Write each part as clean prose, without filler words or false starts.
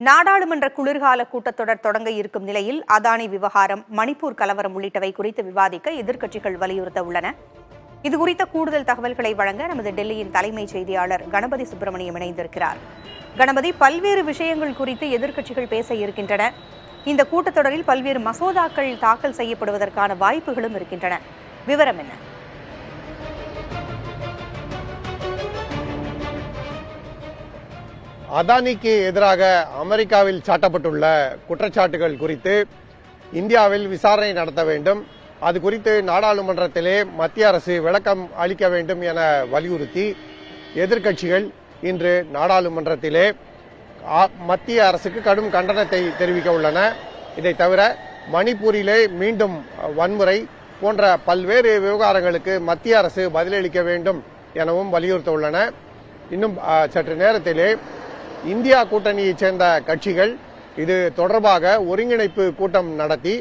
நாடாளுமன்ற குளிர்கால கூட்டத்தொடர் தொடங்க இருக்கும் நிலையில் அதானி விவகாரம், மணிப்பூர் கலவரம் உள்ளிட்டவை குறித்து விவாதிக்க எதிர்க்கட்சிகள் வலியுறுத்த உள்ளன. இதுகுறித்த கூடுதல் தகவல்களை வழங்க நமது டெல்லியின் தலைமைச் செய்தியாளர் கணபதி சுப்பிரமணியம் இணைந்திருக்கிறார். கணபதி, பல்வேறு விஷயங்கள் குறித்து எதிர்க்கட்சிகள் பேச இருக்கின்றன. இந்த கூட்டத்தொடரில் பல்வேறு மசோதாக்கள் தாக்கல் செய்யப்படுவதற்கான வாய்ப்புகளும் இருக்கின்றன. விவரம் என்ன? அதானிக்கு எதிராக அமெரிக்காவில் சாட்டப்பட்டுள்ள குற்றச்சாட்டுகள் குறித்து இந்தியாவில் விசாரணை நடத்த வேண்டும். அது குறித்து நாடாளுமன்றத்திலே மத்திய அரசு விளக்கம் அளிக்க வேண்டும் என வலியுறுத்தி எதிர்க்கட்சிகள் இன்று நாடாளுமன்றத்திலே மத்திய அரசுக்கு கடும் கண்டனத்தை தெரிவிக்க உள்ளன. இதை தவிர மணிப்பூரிலே மீண்டும் வன்முறை போன்ற பல்வேறு விவகாரங்களுக்கு மத்திய அரசு பதிலளிக்க வேண்டும் எனவும் வலியுறுத்த உள்ளன. இன்னும் சற்று நேரத்திலே இந்தியா கூட்டணியைச் சேர்ந்த கட்சிகள் இது தொடர்பாக ஒருங்கிணைப்பு கூட்டம் நடத்தி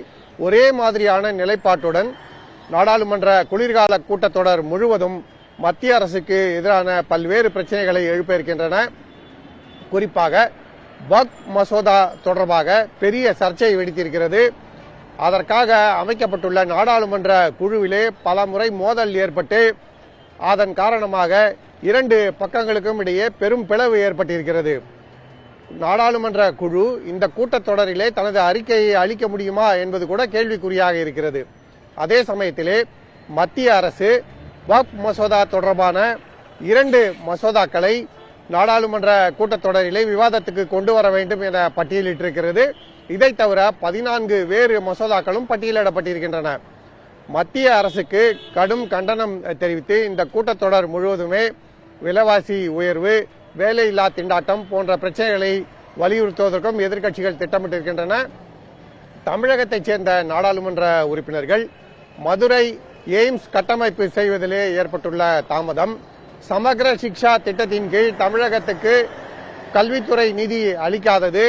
ஒரே மாதிரியான நிலைப்பாட்டுடன் நாடாளுமன்ற குளிர்கால கூட்டத்தொடர் முழுவதும் மத்திய அரசுக்கு எதிரான பல்வேறு பிரச்சனைகளை எழுப்ப இருக்கின்றன. குறிப்பாக வக்ஃப் மசோதா தொடர்பாக பெரிய சர்ச்சை வெடித்திருக்கிறது. அதற்காக அமைக்கப்பட்டுள்ள நாடாளுமன்ற குழுவிலே பல முறை மோதல் ஏற்பட்டு அதன் காரணமாக இரண்டு பக்கங்களுக்கும் இடையே பெரும் பிளவு ஏற்பட்டிருக்கிறது. நாடாளுமன்ற குழு இந்த கூட்டத்தொடரிலே தனது அறிக்கையை அளிக்க முடியுமா என்பது கூட கேள்விக்குறியாக இருக்கிறது. அதே சமயத்திலே மத்திய அரசு வக்ஃப் மசோதா தொடர்பான இரண்டு மசோதாக்களை நாடாளுமன்ற கூட்டத்தொடரிலே விவாதத்துக்கு கொண்டு வர வேண்டும் என பட்டியலிட்டிருக்கிறது. இதை தவிர 14 வேறு மசோதாக்களும் பட்டியலிடப்பட்டிருக்கின்றன. மத்திய அரசுக்கு கடும் கண்டனம் தெரிவித்து இந்த கூட்டத்தொடர் முழுவதுமே விலைவாசி உயர்வு, வேலையில்லா திண்டாட்டம் போன்ற பிரச்சனைகளை வலியுறுத்துவதற்கும் எதிர்க்கட்சிகள் திட்டமிட்டிருக்கின்றன. தமிழகத்தைச் சேர்ந்த நாடாளுமன்ற உறுப்பினர்கள் மதுரை எய்ம்ஸ் கட்டமைப்பு செய்வதிலே ஏற்பட்டுள்ள தாமதம், சமக்ர சிக்ஷா திட்டத்தின் கீழ் தமிழகத்துக்கு கல்வித்துறை நிதி அளிக்காதது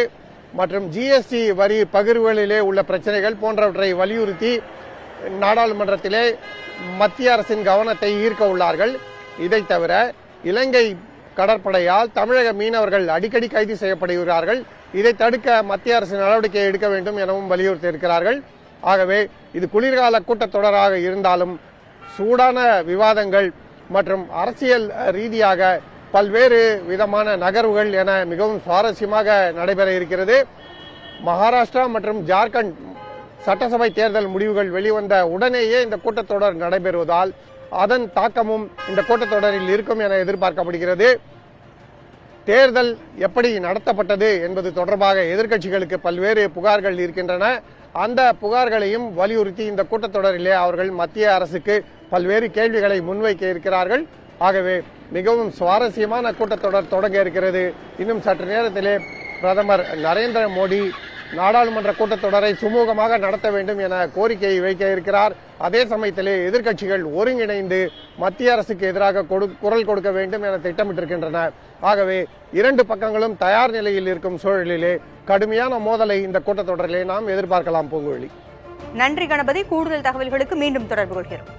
மற்றும் ஜிஎஸ்டி வரி பகிர்வுகளிலே உள்ள பிரச்சனைகள் போன்றவற்றை வலியுறுத்தி நாடாளுமன்றத்திலே மத்திய அரசின் கவனத்தை ஈர்க்க உள்ளார்கள். இதை தவிர இலங்கை கடற்படையால் தமிழக மீனவர்கள் அடிக்கடி கைது செய்யப்படுகிறார்கள். இதை தடுக்க மத்திய அரசு நடவடிக்கை எடுக்க வேண்டும் எனவும் வலியுறுத்தி இருக்கிறார்கள். ஆகவே இது குளிர்கால கூட்டத்தொடராக இருந்தாலும் சூடான விவாதங்கள் மற்றும் அரசியல் ரீதியாக பல்வேறு விதமான நகர்வுகள் என மிகவும் சுவாரஸ்யமாக நடைபெற இருக்கிறது. மகாராஷ்டிரா மற்றும் ஜார்க்கண்ட் சட்டசபை தேர்தல் முடிவுகள் வெளிவந்த உடனேயே இந்த கூட்டத்தொடர் நடைபெறுவதால் அதன் தாக்கமும் இந்த கூட்டத்தொடரில் இருக்கும் என எதிர்பார்க்கப்படுகிறது. தேர்தல் எப்படி நடத்தப்பட்டது என்பது தொடர்பாக எதிர்க்கட்சிகளுக்கு பல்வேறு புகார்கள் இருக்கின்றன. அந்த புகார்களையும் வலியுறுத்தி இந்த கூட்டத்தொடரிலே அவர்கள் மத்திய அரசுக்கு பல்வேறு கேள்விகளை முன்வைக்க இருக்கிறார்கள். ஆகவே மிகவும் சுவாரஸ்யமான கூட்டத்தொடர் தொடங்க இருக்கிறது. இன்னும் சற்று நேரத்திலே பிரதமர் நரேந்திர மோடி நாடாளுமன்ற கூட்டத்தொடரை சுமூகமாக நடத்த வேண்டும் என கோரிக்கையை வைக்க இருக்கிறார். அதே சமயத்திலே எதிர்க்கட்சிகள் ஒருங்கிணைந்து மத்திய அரசுக்கு எதிராக குரல் கொடுக்க வேண்டும் என திட்டமிட்டிருக்கின்றன. ஆகவே இரண்டு பக்கங்களும் தயார் நிலையில் இருக்கும் சூழலிலே கடுமையான மோதலை இந்த கூட்டத்தொடரிலே நாம் எதிர்பார்க்கலாம். பூங்குழலி, நன்றி கணபதி. கூடுதல் தகவல்களுக்கு மீண்டும் தொடர்பு கொள்கிறோம்.